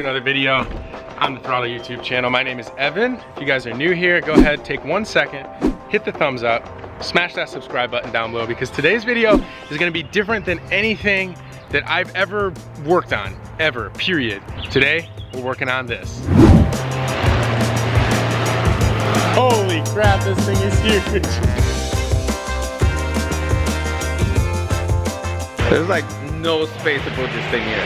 another video on the throtl YouTube channel. My name is Evan. If you guys are new here, go ahead, take 1 second, hit the thumbs up, smash that subscribe button down below because today's video is gonna be different than anything that I've ever worked on, ever, period. Today, we're working on this. Holy crap, this thing is huge. There's like no space to put this thing here.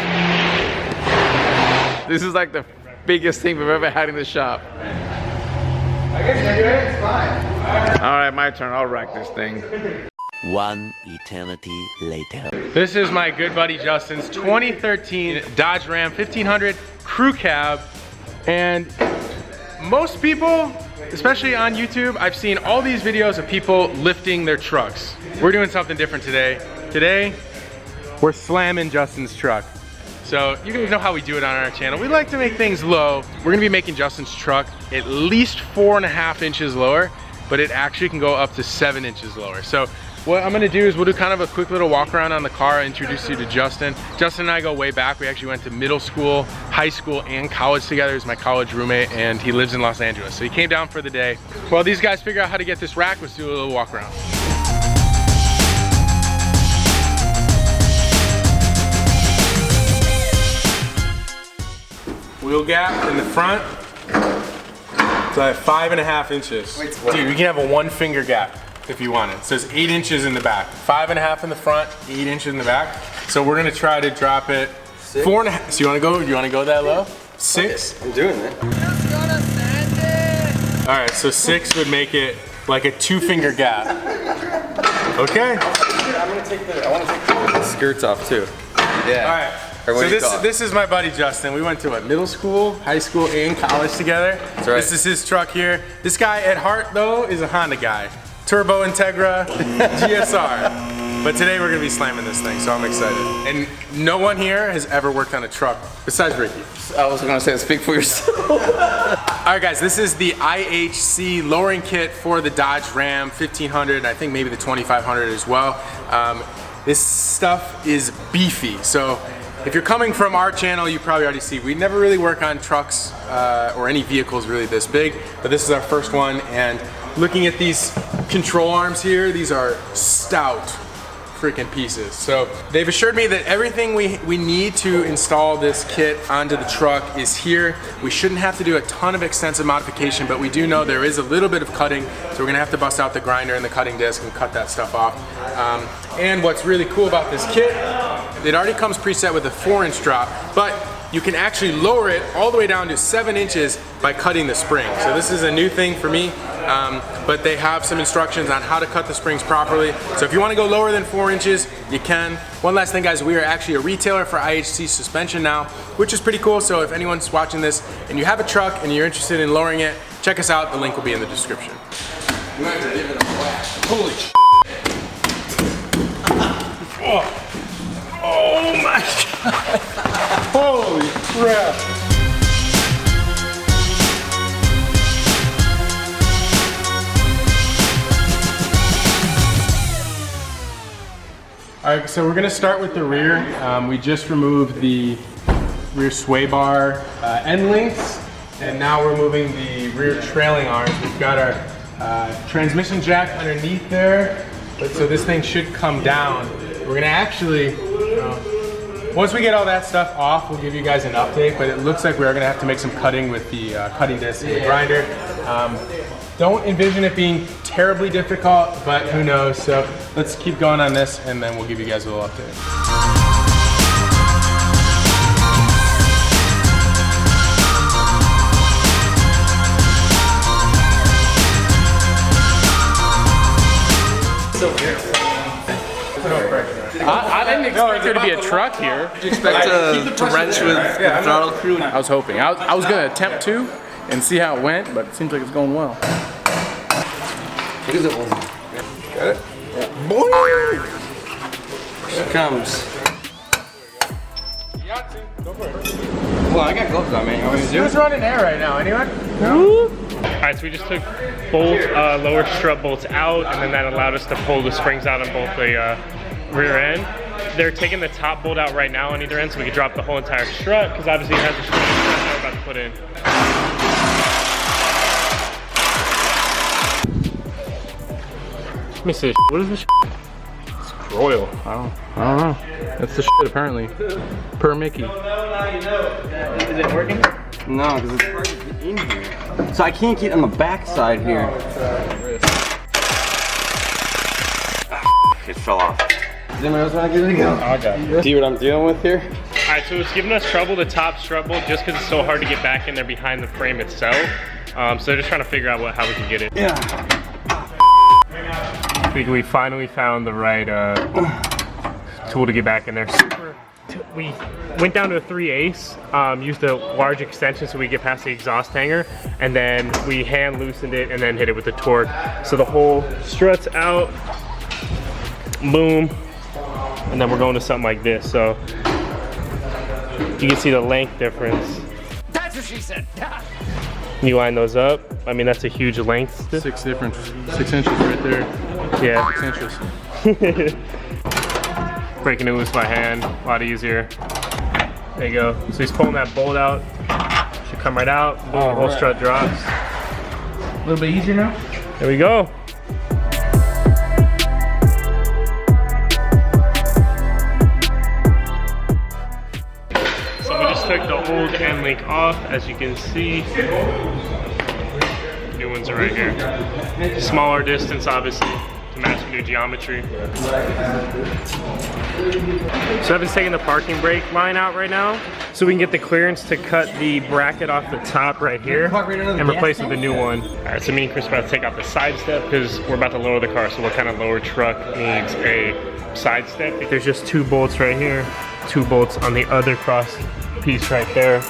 This is like the biggest thing we've ever had in the shop. I guess you're good, it's fine. All right, my turn, I'll rack this thing. One eternity later. This is my good buddy Justin's 2013 Dodge Ram 1500 crew cab. And most people, especially on YouTube, I've seen all these videos of people lifting their trucks. We're doing something different today. Today, we're slamming Justin's truck. So you guys know how we do it on our channel. We like to make things low. We're gonna be making Justin's truck at least 4.5 inches lower, but it actually can go up to 7 inches lower. So what I'm gonna do is we'll do kind of a quick little walk around on the car, introduce you to Justin. Justin and I go way back. We actually went to middle school, high school, and college together. He's my college roommate, and he lives in Los Angeles. So he came down for the day. While these guys figure out how to get this rack, let's do a little walk around. Wheel gap in the front, it's like 5.5 inches. Dude, you can have a 1 finger gap if you want it. It says 8 inches in the back. 5.5 in the front, 8 inches in the back. So we're gonna try to drop it 4.5. So you wanna go that low? 6? I'm doing it. All right, so 6 would make it like a 2 finger gap. Okay. I wanna take the skirts off too. Yeah. All right. So this is my buddy Justin. We went to what, middle school, high school, and college together. That's right. This is his truck here. This guy at heart though is a Honda guy. Turbo Integra GSR. But today we're gonna be slamming this thing, so I'm excited. And no one here has ever worked on a truck besides Ricky. I was gonna say, speak for yourself. All right guys, this is the Ihc Lowering Kit for the Dodge Ram 1500, I think maybe the 2500 as well. This stuff is beefy, so if you're coming from our channel, you probably already see we never really work on trucks or any vehicles really this big, but this is our first one. And looking at these control arms here, these are stout freaking pieces. So they've assured me that everything we need to install this kit onto the truck is here. We shouldn't have to do a ton of extensive modification, but we do know there is a little bit of cutting, so we're gonna have to bust out the grinder and the cutting disc and cut that stuff off. And what's really cool about this kit, it already comes preset with a 4-inch drop, but you can actually lower it all the way down to 7 inches by cutting the spring. So this is a new thing for me, but they have some instructions on how to cut the springs properly. So if you wanna go lower than 4 inches, you can. One last thing guys, we are actually a retailer for Ihc suspension now, which is pretty cool. So if anyone's watching this and you have a truck and you're interested in lowering it, check us out, the link will be in the description. Holy shit. Oh my God. Holy crap. All right, so we're gonna start with the rear. We just removed the rear sway bar end links, and now we're moving the rear trailing arms. We've got our transmission jack underneath there, so this thing should come down. We're gonna actually, once we get all that stuff off, we'll give you guys an update, but it looks like we're gonna have to make some cutting with the cutting disc and the grinder. Don't envision it being terribly difficult, but who knows? So let's keep going on this and then we'll give you guys a little update. I didn't expect there to be a truck here. Did you expect to wrench with the throttle crew? I was hoping. I was gonna attempt to and see how it went, but it seems like it's going well. Look at that one. Got it? Yeah. Boy! Here it comes. Well, I got gloves on, man. Who's running air right now? Anyone? No? Alright, so we just took both lower strut bolts out, and then that allowed us to pull the springs out on both the rear end. They're taking the top bolt out right now on either end so we can drop the whole entire strut, because obviously it has a strut about to put in. Let me see. What is this? It's royal. I don't know. That's the shit apparently. Per Mickey. Is it working? No, because it's hard to get in here. So I can't get on the back side here. It fell off. Does anyone else want to give it a go? I got it. See what I'm dealing with here? Alright, so it's giving us trouble, the top strut bolt, just because it's so hard to get back in there behind the frame itself. So they're just trying to figure out how we can get it. Yeah. We finally found the right tool to get back in there. We went down to a 3/8, used a large extension so we get past the exhaust hanger, and then we hand loosened it and then hit it with the torque. So the whole strut's out, boom, and then we're going to something like this. So you can see the length difference. That's what she said. You line those up. I mean, that's a huge length. 6 inches right there. Yeah. 6 inches. Breaking it loose by hand, a lot easier. There you go. So he's pulling that bolt out. Should come right out. Boom, the whole strut drops. A little bit easier now. There we go. So we just took the old end link off, as you can see. New ones are right here. Smaller distance, obviously, to match the new geometry. So Evan's taking the parking brake line out right now, so we can get the clearance to cut the bracket off the top right here and replace it with a new one. All right, so me and Chris are about to take out the side step because we're about to lower the car, so what kind of lower truck needs a side step? There's just 2 bolts right here, 2 bolts on the other cross piece right there.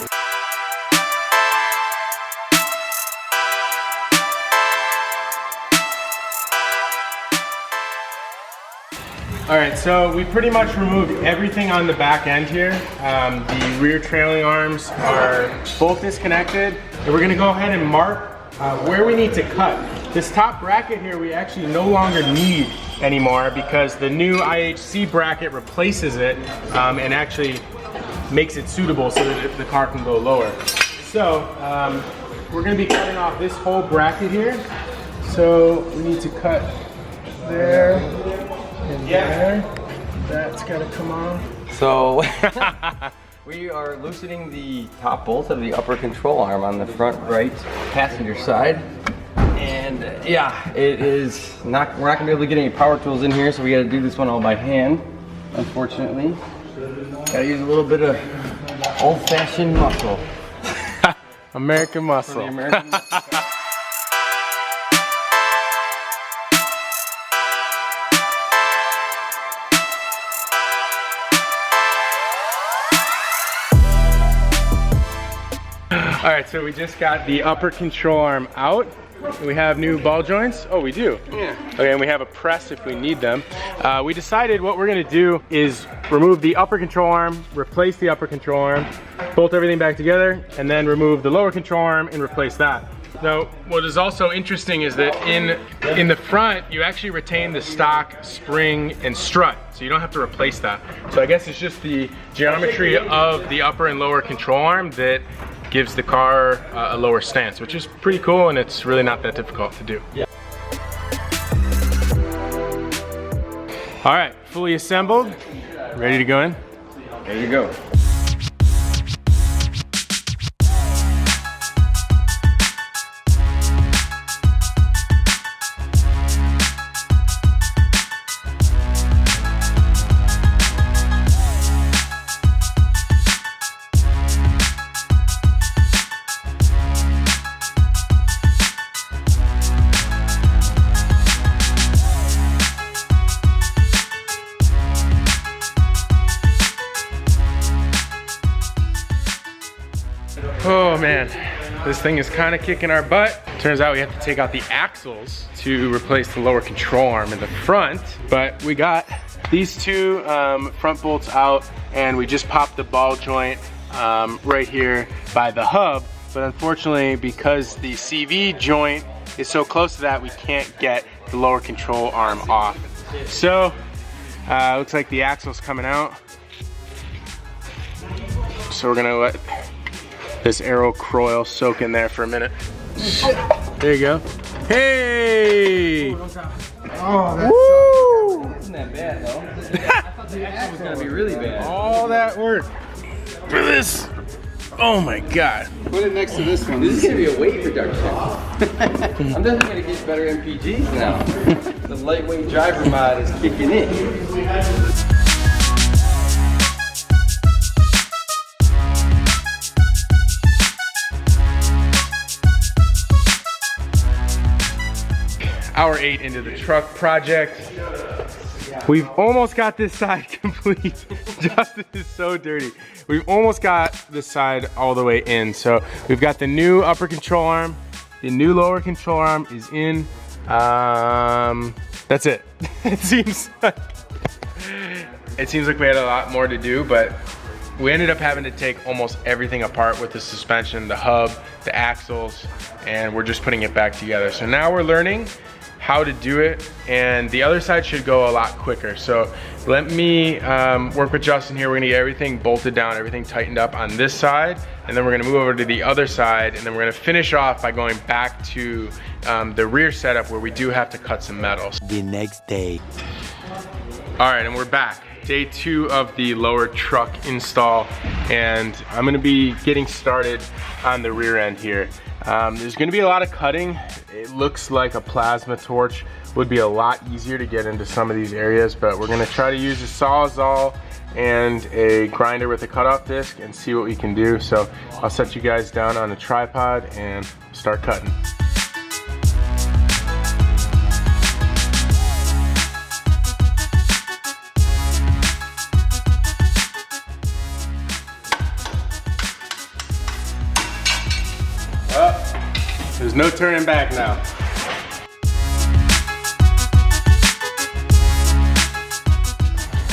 All right, so we pretty much removed everything on the back end here. The rear trailing arms are both disconnected. And we're gonna go ahead and mark where we need to cut. This top bracket here, we actually no longer need anymore because the new IHC bracket replaces it and actually makes it suitable so that the car can go lower. So we're gonna be cutting off this whole bracket here. So we need to cut there. And there, that's gotta come off. So we are loosening the top bolt of the upper control arm on the front right passenger side. And yeah, it is not, we're not gonna be able to get any power tools in here, so we gotta do this one all by hand, unfortunately. Gotta use a little bit of old-fashioned muscle. American muscle. For the American muscle. All right, so we just got the upper control arm out. We have new ball joints. Oh, we do? Yeah. Okay, and we have a press if we need them. We decided what we're gonna do is remove the upper control arm, replace the upper control arm, bolt everything back together, and then remove the lower control arm and replace that. Now, what is also interesting is that in the front, you actually retain the stock spring and strut, so you don't have to replace that. So I guess it's just the geometry of the upper and lower control arm that gives the car a lower stance, which is pretty cool, and it's really not that difficult to do. Yeah. All right, fully assembled, ready to go in? There you go. Oh man, this thing is kind of kicking our butt. Turns out we have to take out the axles to replace the lower control arm in the front, but we got these 2 front bolts out, and we just popped the ball joint right here by the hub, but unfortunately, because the CV joint is so close to that, we can't get the lower control arm off. So, looks like the axle's coming out. So we're gonna let this aero coil soak in there for a minute. There you go. Hey! Oh, that isn't that bad though. I thought the axle was gonna be really bad. All that work for this. Oh my God. Put it next to this one. This is gonna be a weight reduction. I'm definitely gonna get better MPGs now. The lightweight driver mod is kicking in. Hour 8 into the truck project. We've almost got this side complete. Justin is so dirty. We've almost got this side all the way in. So we've got the new upper control arm. The new lower control arm is in. That's it. It seems like we had a lot more to do, but we ended up having to take almost everything apart with the suspension, the hub, the axles, and we're just putting it back together. So now we're learning how to do it, and the other side should go a lot quicker. So let me work with Justin here. We're gonna get everything bolted down, everything tightened up on this side, and then we're gonna move over to the other side, and then we're gonna finish off by going back to the rear setup where we do have to cut some metal. The next day. All right, and we're back. Day 2 of the lower truck install, and I'm gonna be getting started on the rear end here. There's gonna be a lot of cutting. It looks like a plasma torch would be a lot easier to get into some of these areas, but we're gonna try to use a Sawzall and a grinder with a cutoff disc and see what we can do. So I'll set you guys down on a tripod and start cutting. There's no turning back now.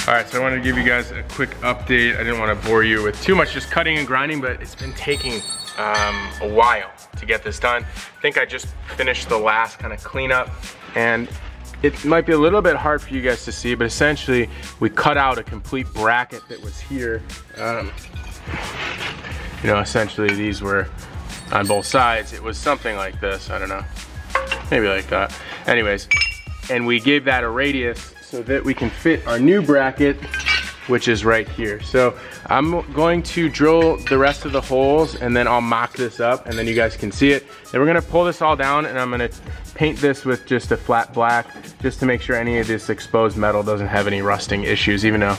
All right, so I wanted to give you guys a quick update. I didn't want to bore you with too much just cutting and grinding, but it's been taking a while to get this done. I think I just finished the last kind of cleanup, and it might be a little bit hard for you guys to see, but essentially we cut out a complete bracket that was here. You know, essentially these were on both sides. It was something like this, I don't know, maybe like that. Anyways, and we gave that a radius so that we can fit our new bracket, which is right here. So I'm going to drill the rest of the holes, and then I'll mock this up, and then you guys can see it. Then we're gonna pull this all down, and I'm gonna paint this with just a flat black, just to make sure any of this exposed metal doesn't have any rusting issues, even though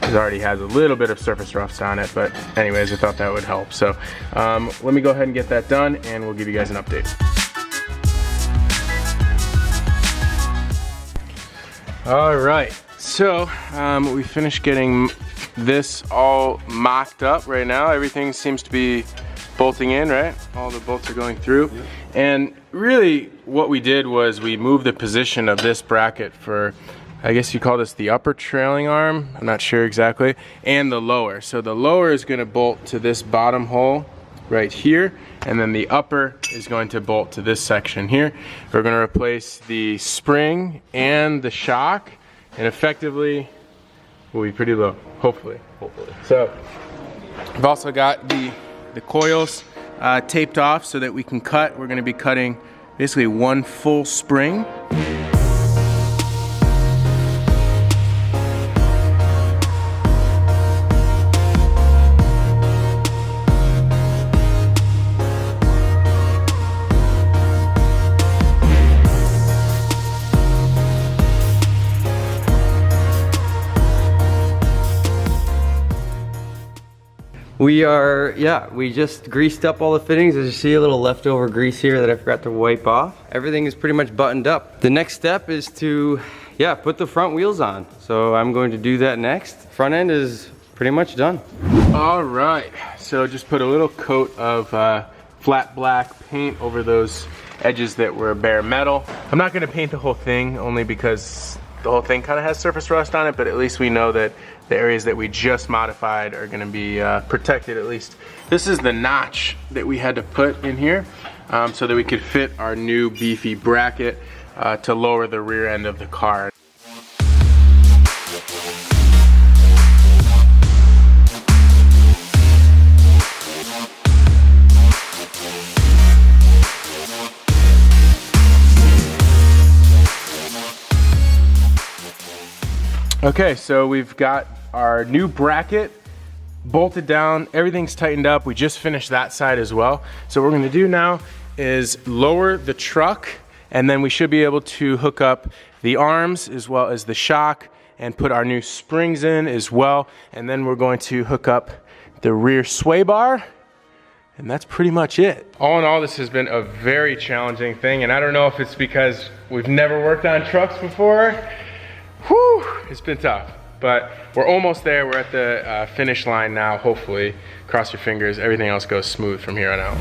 it already has a little bit of surface rust on it. But anyways, I thought that would help. So let me go ahead and get that done, and we'll give you guys an update. All right, so we finished getting this all mocked up right now. Everything seems to be bolting in, right? All the bolts are going through. Yep. And really what we did was we moved the position of this bracket for, I guess you call this the upper trailing arm, I'm not sure exactly, and the lower. So the lower is gonna bolt to this bottom hole right here, and then the upper is going to bolt to this section here. We're gonna replace the spring and the shock, and effectively we'll be pretty low, hopefully. So I've also got the coils taped off so that we can cut. We're gonna be cutting basically one full spring. We just greased up all the fittings. As you see, a little leftover grease here that I forgot to wipe off. Everything is pretty much buttoned up. The next step is to, put the front wheels on. So I'm going to do that next. Front end is pretty much done. All right, so just put a little coat of flat black paint over those edges that were bare metal. I'm not gonna paint the whole thing, only because the whole thing kind of has surface rust on it, but at least we know that the areas that we just modified are gonna be protected at least. This is the notch that we had to put in here so that we could fit our new beefy bracket to lower the rear end of the car. Okay, so we've got our new bracket bolted down, everything's tightened up. We just finished that side as well. So what we're gonna do now is lower the truck, and then we should be able to hook up the arms as well as the shock and put our new springs in as well. And then we're going to hook up the rear sway bar, and that's pretty much it. All in all, this has been a very challenging thing, and I don't know if it's because we've never worked on trucks before. Whew, it's been tough. But we're almost there. We're at the finish line now, hopefully. Cross your fingers, everything else goes smooth from here on out.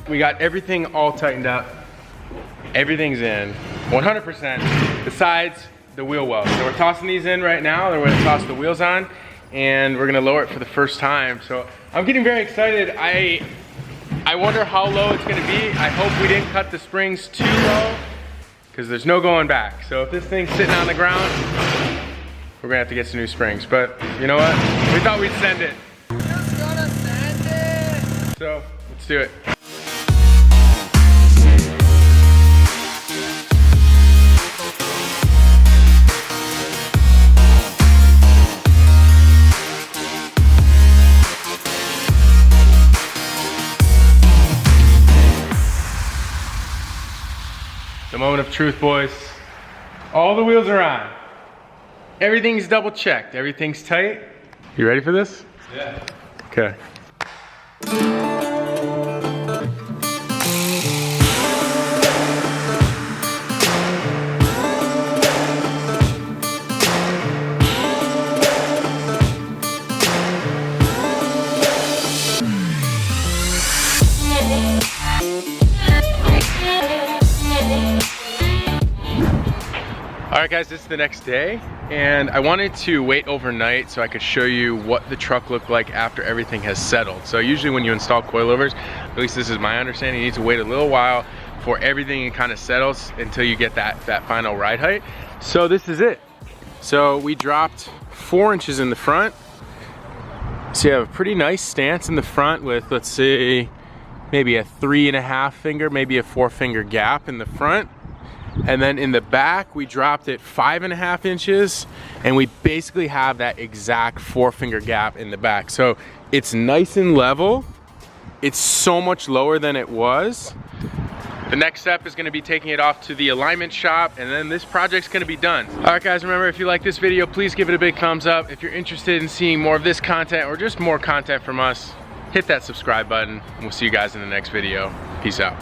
We got everything all tightened up. Everything's in, 100%, besides the wheel well. So we're tossing these in right now, and we're gonna toss the wheels on, and we're gonna lower it for the first time. So I'm getting very excited. I wonder how low it's gonna be. I hope we didn't cut the springs too low, because there's no going back. So if this thing's sitting on the ground, we're gonna have to get some new springs. But you know what? We thought we'd send it. Just gonna send it. So let's do it. The moment of truth, boys. All the wheels are on. Everything's double checked. Everything's tight. You ready for this? Yeah. Okay. Alright guys, this is the next day, and I wanted to wait overnight so I could show you what the truck looked like after everything has settled. So usually when you install coilovers, at least this is my understanding, you need to wait a little while for everything kind of settles until you get that final ride height. So this is it. So we dropped 4 inches in the front. So you have a pretty nice stance in the front with, let's say, maybe a 3.5 finger, maybe a 4 finger gap in the front. And then in the back, we dropped it 5.5 inches, and we basically have that exact 4 finger gap in the back. So it's nice and level. It's so much lower than it was. The next step is gonna be taking it off to the alignment shop, and then this project's gonna be done. All right guys, remember, if you like this video, please give it a big thumbs up. If you're interested in seeing more of this content or just more content from us, hit that subscribe button, and we'll see you guys in the next video. Peace out.